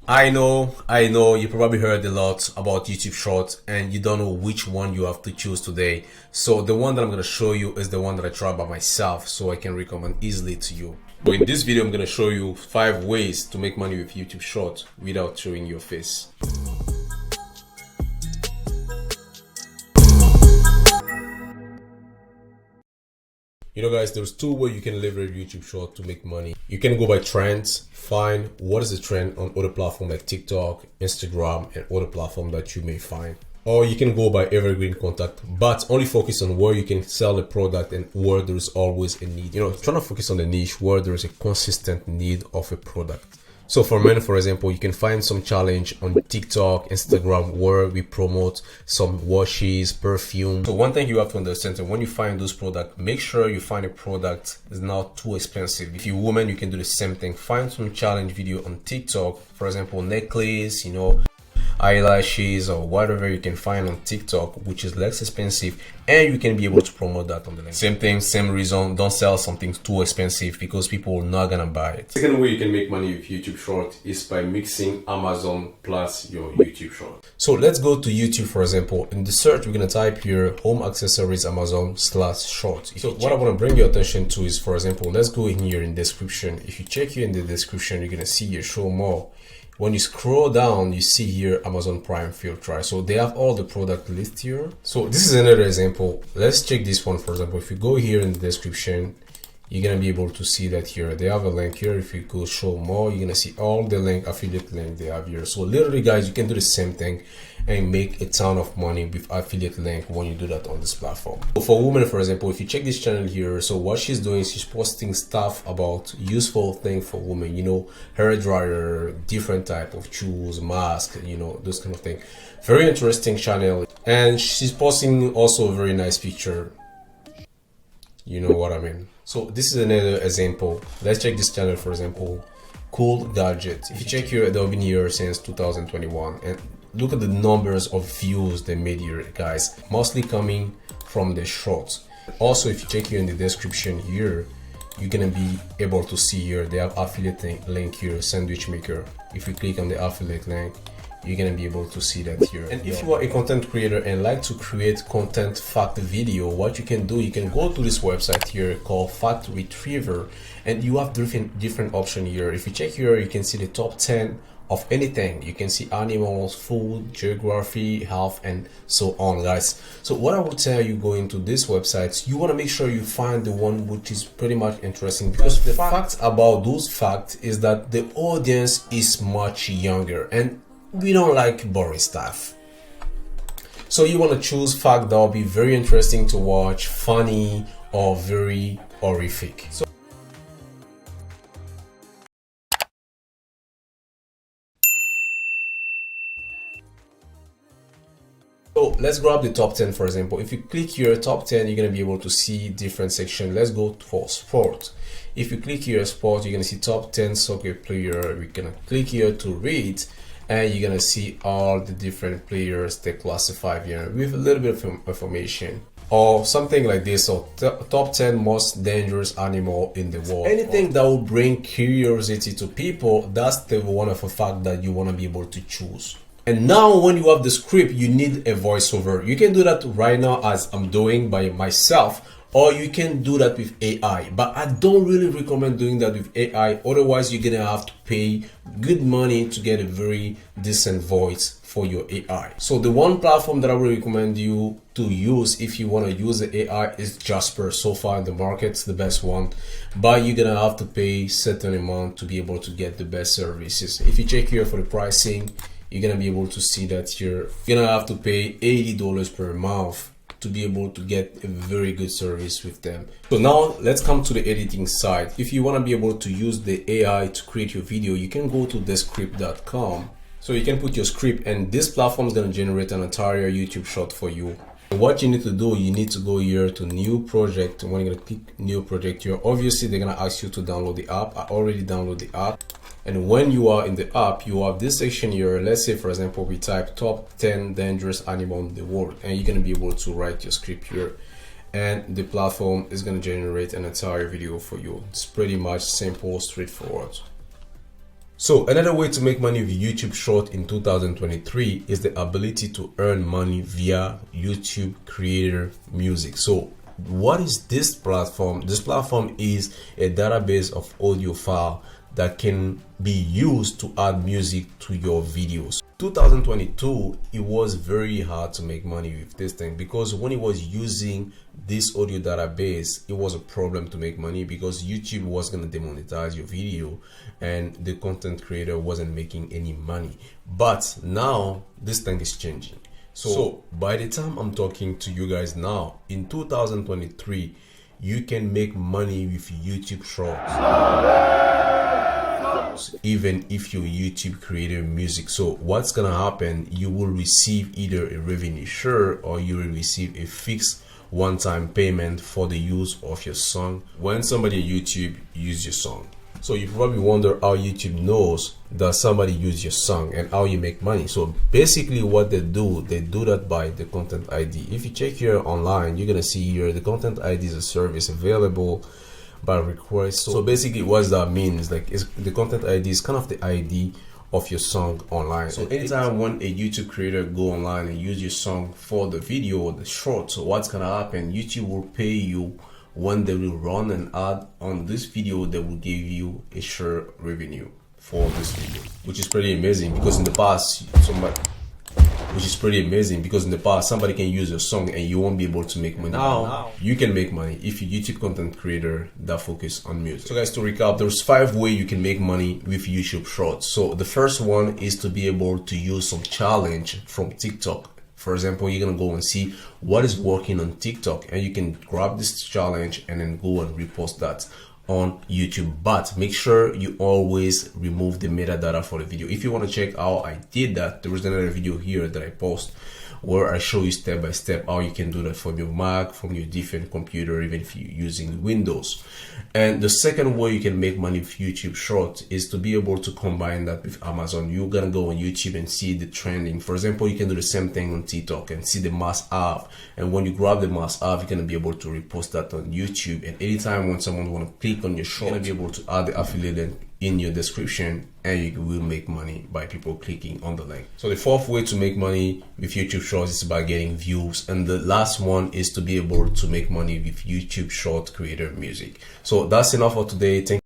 I know, you probably heard a lot about YouTube Shorts and you don't know which one you have to choose today. So the one that I'm going to show you is the one that I tried by myself so I can recommend easily to you. But in this video, I'm going to show you 5 ways to make money with YouTube Shorts without showing your face. You know guys, there's 2 ways you can leverage YouTube Short to make money. You can go by trends, find what is the trend on other platforms like TikTok, Instagram, and other platforms that you may find. Or you can go by evergreen content, but only focus on where you can sell a product and where there's always a need. Trying to focus on the niche where there is a consistent need of a product. So for men, for example, you can find some challenge on TikTok, Instagram, where we promote some washes, perfume. So one thing you have to understand is when you find those products, make sure you find a product that's not too expensive. If you're a woman, you can do the same thing. Find some challenge video on TikTok, for example, necklace, eyelashes or whatever you can find on TikTok, which is less expensive, and you can be able to promote that on the link. Same thing, same reason, don't sell something too expensive because people are not gonna buy it. Second way you can make money with YouTube Short is by mixing Amazon plus your YouTube Short. So let's go to YouTube, for example. In the search, we're gonna type here home accessories Amazon/short. So what I want to bring your attention to is, for example, let's go in here in description. If you check here in the description, you're gonna see here show more. When you scroll down, you see here Amazon Prime Field Trial. So they have all the product list here. So this is another example. Let's check this one, for example. If you go here in the description, you're gonna be able to see that here. They have a link here. If you go show more, you're gonna see all the affiliate link they have here. So literally guys, you can do the same thing and make a ton of money with affiliate link when you do that on this platform. So for women, for example, if you check this channel here, so what she's doing is she's posting stuff about useful things for women, hair dryer, different type of shoes, mask, those kind of thing. Very interesting channel. And she's posting also a very nice picture. You know what I mean? So this is another example. Let's check this channel, for example, Cool Gadget. If you check here, they've been here since 2021, and look at the numbers of views they made here, guys, mostly coming from the shorts. Also, if you check here in the description here, you're gonna be able to see here they have affiliate link here, sandwich maker. If you click on the affiliate link, you're gonna be able to see that here. And if you are a content creator and like to create content fact video, what you can do, you can go to this website here called Fact Retriever, and you have different options here. If you check here, you can see the top 10 of anything. You can see animals, food, geography, health, and so on, guys. So what I would tell you going to this website, you want to make sure you find the one which is pretty much interesting, because the fact about those facts is that the audience is much younger and we don't like boring stuff. So you want to choose fact that will be very interesting to watch, funny, or very horrific. So let's grab the top 10, for example. If you click here top 10, you're going to be able to see different sections. Let's go for sport. If you click here sport, you're going to see top 10 soccer player. We're going to click here to read, and you're gonna see all the different players they classify here with a little bit of information or something like this. So top 10 most dangerous animal in the world. Anything that will bring curiosity to people, that's the one of a fact that you want to be able to choose. And now when you have the script, you need a voiceover. You can do that right now as I'm doing by myself, or you can do that with AI, but I don't really recommend doing that with AI. Otherwise, you're gonna have to pay good money to get a very decent voice for your AI. So the one platform that I would recommend you to use if you want to use the AI is Jasper. So far in the market, it's the best one, but you're gonna have to pay certain amount to be able to get the best services. If you check here for the pricing, you're gonna be able to see that you're gonna have to pay $80 per month to be able to get a very good service with them. So now let's come to the editing side. If you want to be able to use the AI to create your video, you can go to descript.com. So you can put your script, and this platform is going to generate an entire YouTube short for you. What you need to do, you need to go here to new project. When you're going to click new project here, obviously they're going to ask you to download the app. I already downloaded the app. And when you are in the app, you have this section here. Let's say, for example, we type top 10 dangerous animal in the world, and you're going to be able to write your script here. And the platform is going to generate an entire video for you. It's pretty much simple, straightforward. So another way to make money with YouTube Short in 2023 is the ability to earn money via YouTube Creator Music. So what is this platform? This platform is a database of audio file that can be used to add music to your videos. 2022, it was very hard to make money with this thing, because when it was using this audio database, it was a problem to make money because YouTube was going to demonetize your video and the content creator wasn't making any money. But now this thing is changing. So by the time I'm talking to you guys now, in 2023, you can make money with YouTube Shorts, even if your YouTube Creator Music. So what's gonna happen, you will receive either a revenue share or you will receive a fixed one-time payment for the use of your song when somebody on YouTube uses your song. So you probably wonder how YouTube knows that somebody used your song and how you make money. So basically what they do that by the content ID. If you check here online, you're gonna see here the content ID is a service available by request. So basically what that means, like, the content ID is kind of the ID of your song online. So anytime when a YouTube creator go online and use your song for the video or the short, so what's gonna happen, YouTube will pay you when they will run an ad on this video. They will give you a share revenue for this video, which is pretty amazing because in the past somebody can use your song and you won't be able to make money. Now you can make money if you're a YouTube content creator that focus on music. So guys, to recap, there's 5 ways you can make money with YouTube Shorts. So the first one is to be able to use some challenge from TikTok. For example, you're gonna go and see what is working on TikTok and you can grab this challenge and then go and repost that on YouTube. But make sure you always remove the metadata for the video. If you want to check how I did that, there is another video here that I post where I show you step by step how you can do that from your Mac, from your different computer, even if you're using Windows. And the second way you can make money with YouTube Short is to be able to combine that with Amazon. You're gonna go on YouTube and see the trending. For example, you can do the same thing on TikTok and see the must-have. And when you grab the must-have, you're gonna be able to repost that on YouTube. And anytime when someone wanna click on your short, you're gonna be able to add the affiliate link in your description and you will make money by people clicking on the link. So the fourth way to make money with YouTube Shorts is by getting views, and the last one is to be able to make money with YouTube Short Creator Music. So that's enough for today. Thank